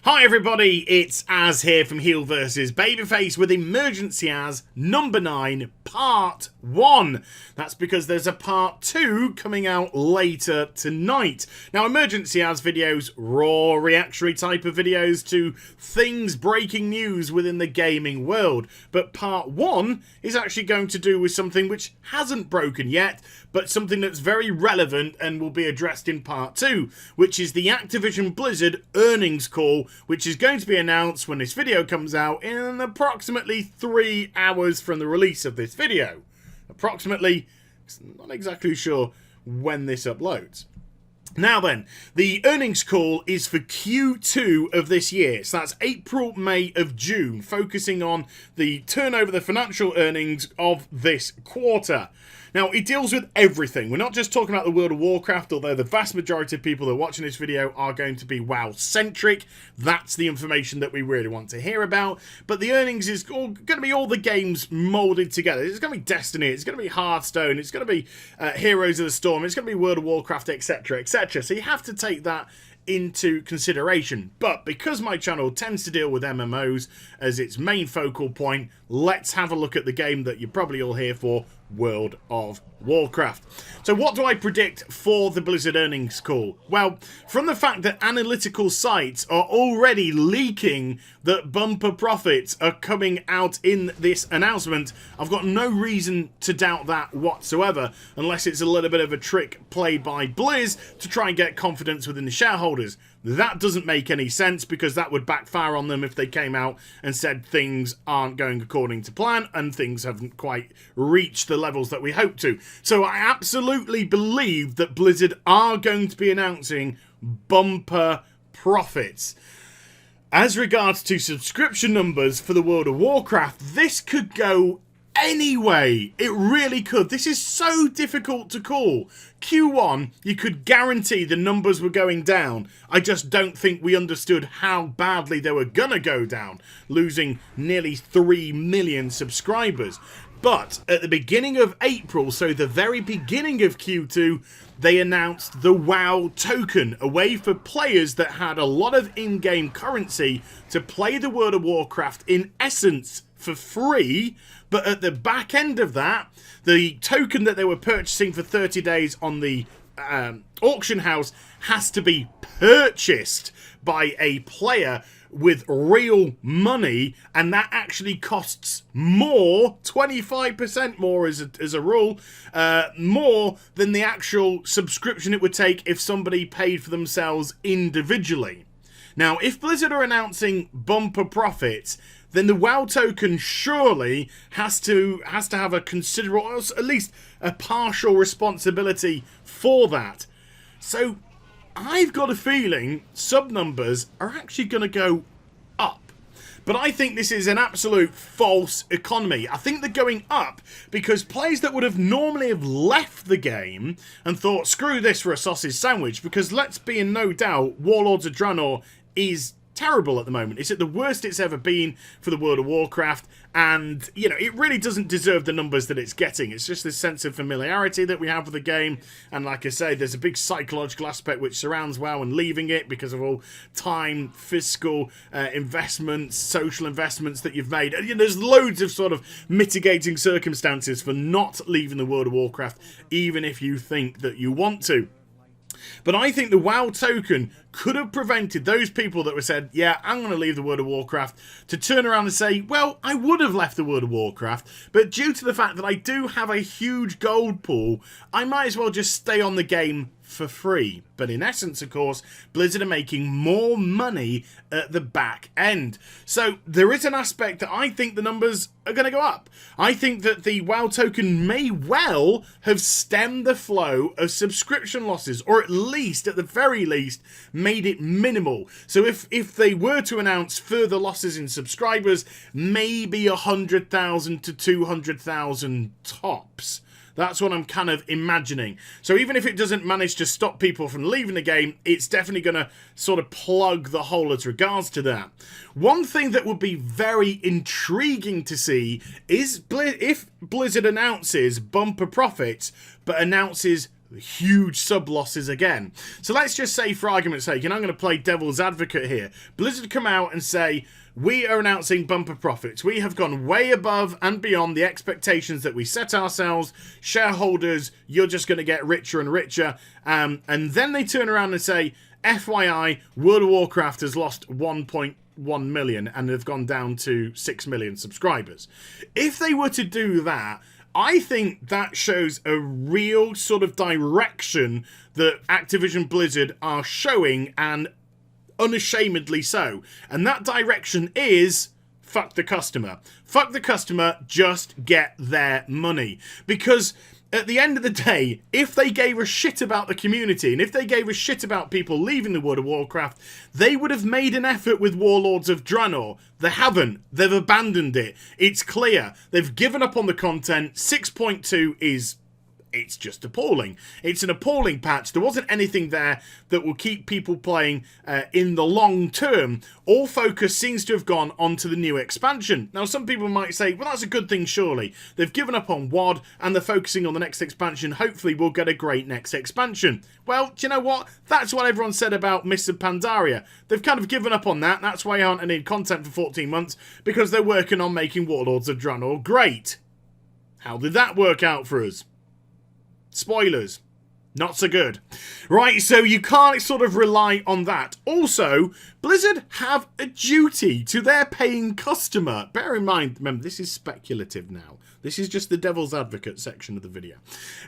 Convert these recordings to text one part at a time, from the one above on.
Hi everybody, it's Az here from HeelvsBabyface with Emergency Az number 9, part 1. That's because there's a part 2 coming out later tonight. Now, Emergency Az videos, raw reactionary type of videos to things breaking news within the gaming world. But part 1 is actually going to do with something which hasn't broken yet, but something that's very relevant and will be addressed in part 2, which is the Activision Blizzard earnings call, which is going to be announced when this video comes out in approximately 3 hours from the release of this video. Approximately, not exactly sure when this uploads. Now then, the earnings call is for Q2 of this year, so that's April, May of June, focusing on the turnover, the financial earnings of this quarter. Now, it deals with everything. We're not just talking about the World of Warcraft, although the vast majority of people that are watching this video are going to be WoW-centric. That's the information that we really want to hear about. But the earnings is going to be all the games molded together. It's going to be Destiny, it's going to be Hearthstone, it's going to be Heroes of the Storm, it's going to be World of Warcraft, etc., etc. So you have to take that into consideration. But because my channel tends to deal with MMOs as its main focal point, let's have a look at the game that you're probably all here for, World of Warcraft. So what do I predict for the Blizzard earnings call? Well, from the fact that analytical sites are already leaking that bumper profits are coming out in this announcement, I've got no reason to doubt that whatsoever, unless it's a little bit of a trick played by Blizz to try and get confidence within the shareholders. That doesn't make any sense, because that would backfire on them if they came out and said things aren't going according to plan and things haven't quite reached the levels that we hope to. So I absolutely believe that Blizzard are going to be announcing bumper profits. As regards to subscription numbers for the World of Warcraft, this could go anyway. It really could. This is so difficult to call. Q1, you could guarantee the numbers were going down. I just don't think we understood how badly they were gonna go down, losing nearly 3 million subscribers. But at the beginning of April, so the very beginning of Q2, they announced the WoW token, a way for players that had a lot of in-game currency to play the World of Warcraft in essence for free. But at the back end of that, the token that they were purchasing for 30 days on the auction house has to be purchased by a player with real money, and that actually costs more, 25% more as a rule, more than the actual subscription it would take if somebody paid for themselves individually. Now, if Blizzard are announcing bumper profits, then the WoW token surely has to have a considerable, or at least a partial responsibility for that. So I've got a feeling sub numbers are actually going to go up. But I think this is an absolute false economy. I think they're going up because players that would have normally have left the game and thought, screw this for a sausage sandwich, because let's be in no doubt, Warlords of Draenor is terrible at the moment. It's at the worst it's ever been for the World of Warcraft, and you know, it really doesn't deserve the numbers that it's getting. It's just this sense of familiarity that we have with the game, and like I say, there's a big psychological aspect which surrounds WoW and leaving it because of all time, fiscal investments, social investments that you've made. And, you know, there's loads of sort of mitigating circumstances for not leaving the World of Warcraft, even if you think that you want to. But I think the WoW token could have prevented those people that were said, yeah, I'm going to leave the World of Warcraft, to turn around and say, well, I would have left the World of Warcraft, but due to the fact that I do have a huge gold pool, I might as well just stay on the game for free. But in essence, of course, Blizzard are making more money at the back end. So there is an aspect that I think the numbers are going to go up. I think that the WoW token may well have stemmed the flow of subscription losses, or at least, at the very least, made it minimal. So if they were to announce further losses in subscribers, maybe 100,000 to 200,000 tops. That's what I'm kind of imagining. So even if it doesn't manage to stop people from leaving the game, it's definitely going to sort of plug the hole as regards to that. One thing that would be very intriguing to see is if Blizzard announces bumper profits, but announces huge sub losses again. So let's just say, for argument's sake, and I'm going to play devil's advocate here, Blizzard come out and say, we are announcing bumper profits. We have gone way above and beyond the expectations that we set ourselves. Shareholders, you're just going to get richer and richer. And then they turn around and say, FYI, World of Warcraft has lost 1.1 million and have gone down to 6 million subscribers. If they were to do that, I think that shows a real sort of direction that Activision Blizzard are showing, and unashamedly so. And that direction is fuck the customer. Fuck the customer, just get their money. Because at the end of the day, if they gave a shit about the community, and if they gave a shit about people leaving the World of Warcraft, they would have made an effort with Warlords of Draenor. They haven't. They've abandoned it. It's clear. They've given up on the content. 6.2 is... it's just appalling. It's an appalling patch. There wasn't anything there that will keep people playing in the long term. All focus seems to have gone onto the new expansion. Now, some people might say, well, that's a good thing, surely. They've given up on WoD, and they're focusing on the next expansion. Hopefully, we'll get a great next expansion. Well, do you know what? That's what everyone said about Mists of Pandaria. They've kind of given up on that. That's why I aren't any content for 14 months, because they're working on making Warlords of Draenor great. How did that work out for us? Spoilers. Not so good. Right, so you can't sort of rely on that. Also, Blizzard have a duty to their paying customer. Bear in mind, remember, this is speculative now. This is just the devil's advocate section of the video.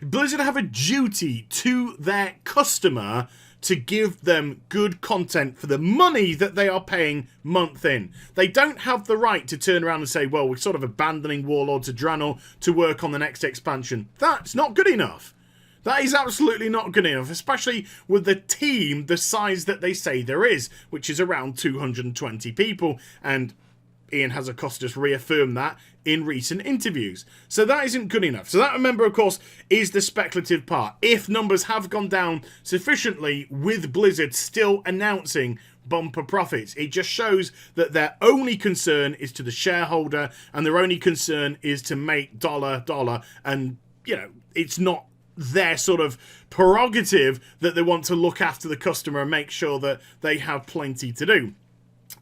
Blizzard have a duty to their customer to give them good content for the money that they are paying month in. They don't have the right to turn around and say, well, we're sort of abandoning Warlords of Draenor to work on the next expansion. That's not good enough. That is absolutely not good enough, especially with the team the size that they say there is, which is around 220 people, and Ian Hazacostas reaffirmed that in recent interviews. So that isn't good enough. So that, remember, of course, is the speculative part. If numbers have gone down sufficiently with Blizzard still announcing bumper profits, it just shows that their only concern is to the shareholder, and their only concern is to make dollar, and, you know, it's not their sort of prerogative that they want to look after the customer and make sure that they have plenty to do.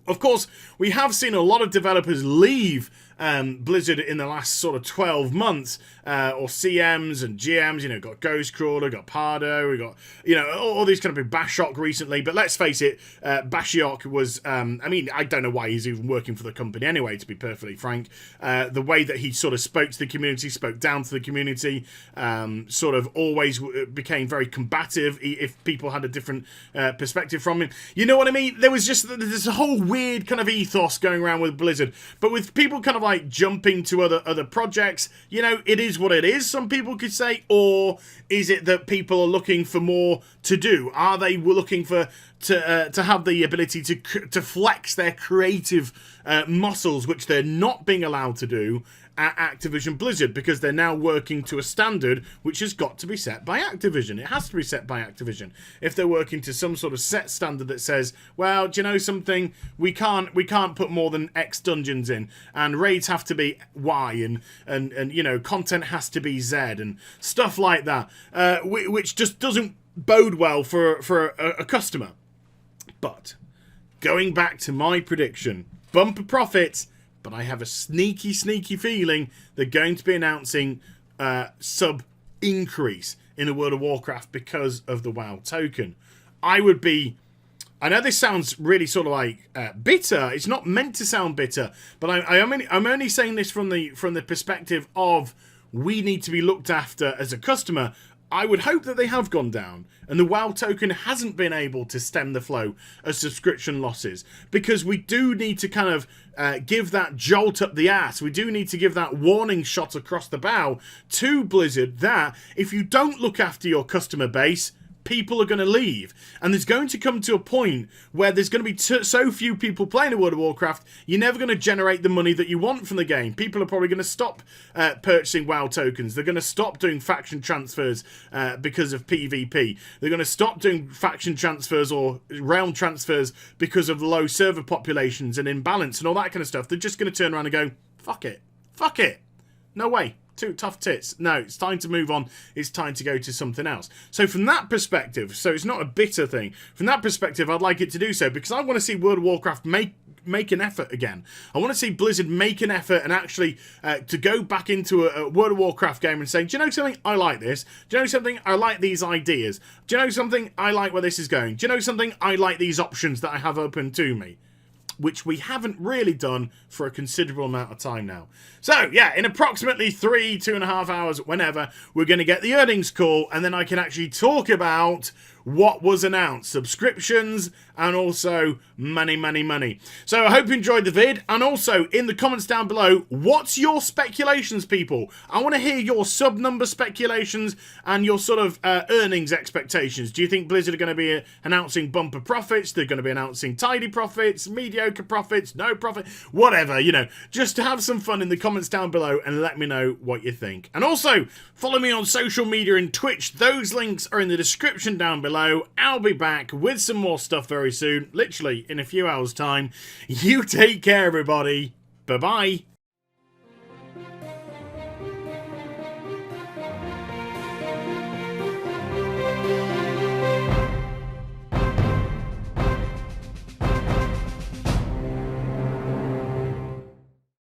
Of course, we have seen a lot of developers leave Blizzard in the last sort of 12 months, or CMs and GMs, you know, got Ghostcrawler, got Pardo, we got, you know, all these kind of big Bashiok recently, but let's face it, Bashiok was, I mean, I don't know why he's even working for the company anyway, to be perfectly frank. The way that he sort of spoke to the community, spoke down to the community, sort of always became very combative if people had a different perspective from him. You know what I mean? There's a whole weird kind of ethos going around with Blizzard, but with people kind of like jumping to other projects, you know, it is what it is, some people could say. Or is it that people are looking for more to do? Are they looking for to have the ability to flex their creative muscles, which they're not being allowed to do at Activision Blizzard, because they're now working to a standard which has got to be set by Activision. It has to be set by Activision. If they're working to some sort of set standard that says, well, do you know something, we can't put more than X dungeons in, and raids have to be Y, and you know, content has to be Z, and stuff like that, which just doesn't bode well for a customer. But going back to my prediction, bumper profits, but I have a sneaky feeling they're going to be announcing sub increase in the World of Warcraft because of the WoW token. I know this sounds really sort of like bitter. It's not meant to sound bitter, but I'm only saying this from the perspective of we need to be looked after as a customer. I would hope that they have gone down, and the WoW token hasn't been able to stem the flow of subscription losses, because we do need to kind of give that jolt up the ass. We do need to give that warning shot across the bow to Blizzard that if you don't look after your customer base, people are going to leave, and there's going to come to a point where there's going to be so few people playing the World of Warcraft, you're never going to generate the money that you want from the game. People are probably going to stop purchasing WoW tokens. They're going to stop doing faction transfers because of PvP. They're going to stop doing faction transfers or realm transfers because of low server populations and imbalance and all that kind of stuff. They're just going to turn around and go, fuck it. No way. Too tough tits. No, it's time to move on. It's time to go to something else. So from that perspective, so it's not a bitter thing. From that perspective, I'd like it to do so because I want to see World of Warcraft make an effort again. I want to see Blizzard make an effort and actually to go back into a World of Warcraft game and say, do you know something? I like this. Do you know something? I like these ideas. Do you know something? I like where this is going. Do you know something? I like these options that I have open to me. Which we haven't really done for a considerable amount of time now. So, yeah, in approximately 2.5 hours, whenever, we're going to get the earnings call, and then I can actually talk about what was announced. Subscriptions, and also money. So, I hope you enjoyed the vid, and also, in the comments down below, what's your speculations, people? I want to hear your sub-number speculations and your sort of earnings expectations. Do you think Blizzard are going to be announcing bumper profits? They're going to be announcing tidy profits, mediocre profits, no profit, whatever, you know. Just to have some fun in the comments down below and let me know what you think. And also, follow me on social media and Twitch. Those links are in the description down below. I'll be back with some more stuff very soon, literally in a few hours' time. You take care, everybody. Bye-bye.